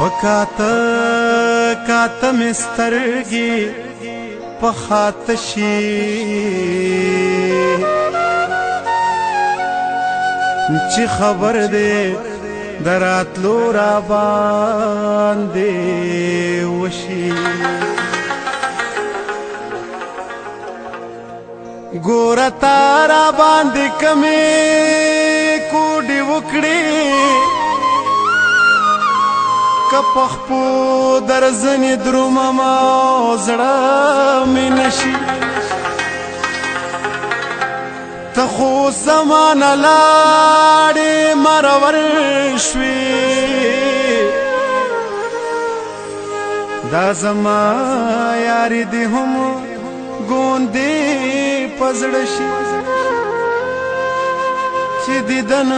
وکاته کاته مسترګي پخات شي چې خبر دې دراتلو را باندې وشي ګور تارا باندې کمې کوډي وکړي کپخپو درزنی درومما زړه مې نشي ته خو زمانه لاړې مرور شوې دا زما یاري دې هم ګوندې په زړه شي چې دیدن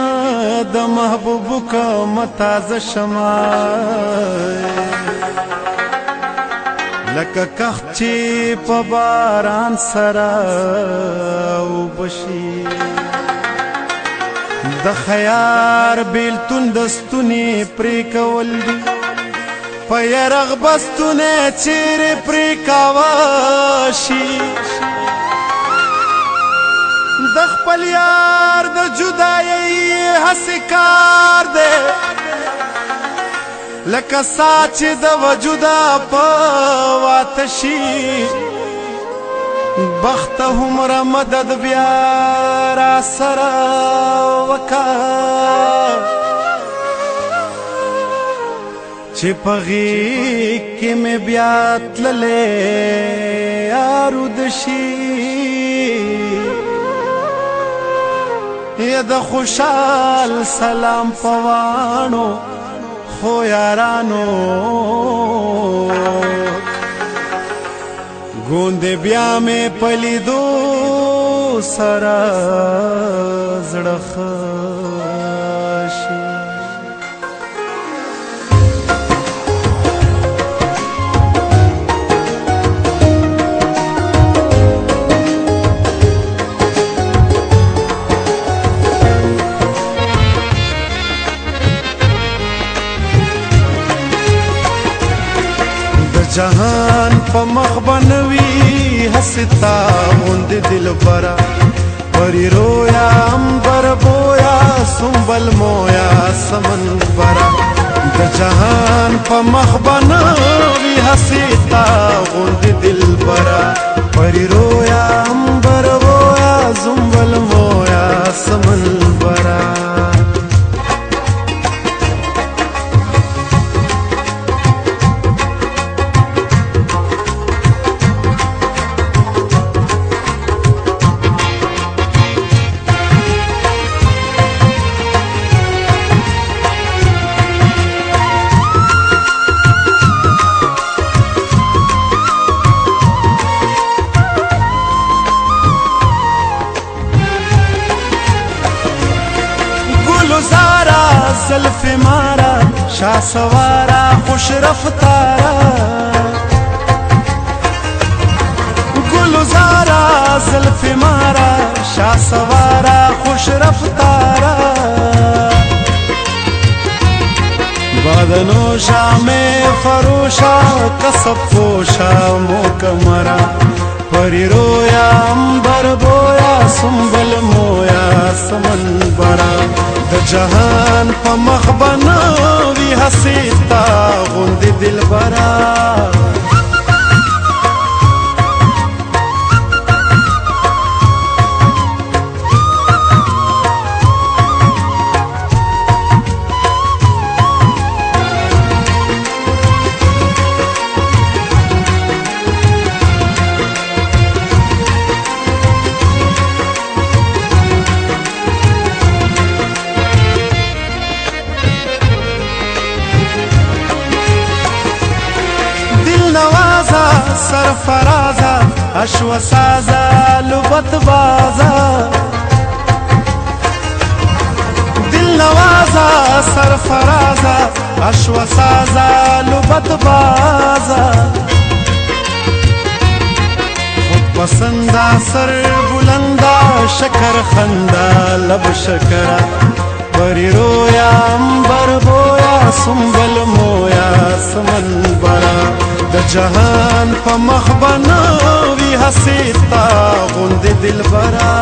د محبوب کوم تازه شمه لکه کښت چې په باران سره وبشي د خیار بیلتون د ستونې پرې کول دي په یرغ بستونه چیرې پرې کاوه شي د خپل یار د جدایۍ هسې کار دی لکه سا چې د وجوده په واته شي بخته هومره مدد بیا را سره وکړه چې په غېږ کې مې بیا تللی یارود شي یا د خوشحال سلام پوانو خو یارانو ګوندې بیا مې پلیدو سره زړه ښه شي جهان په مخ بنوي هستا غوند دلبرا پری رویا امبر بویا سنبل مویا سمن برا د جهان په مخ بنوي هستا غوند دلبرا پری رویا امبر بویا سنبل مویا سمن برا زلف مارا شاه سوارا خوش رفتارا گلزارا زلف مارا شاه سوارا خوش رفتارا بادنو شام فروشا کسب پوشا موکمرا پری رویا امبر بویا سنبل مویا سمن برا د جهان په مخ بنوي هستا غوندې دلبرا سرفرازا اشو سازا لبت بازا دل نوازا سرفرازا اشو سازا لبت بازا خود پسندا سر بلندا شکر خندا لب شکرا پری رویا امبر بویا سنبل مویا سمن برا د جهان په مخ بنوي حسیتا غوند دل برا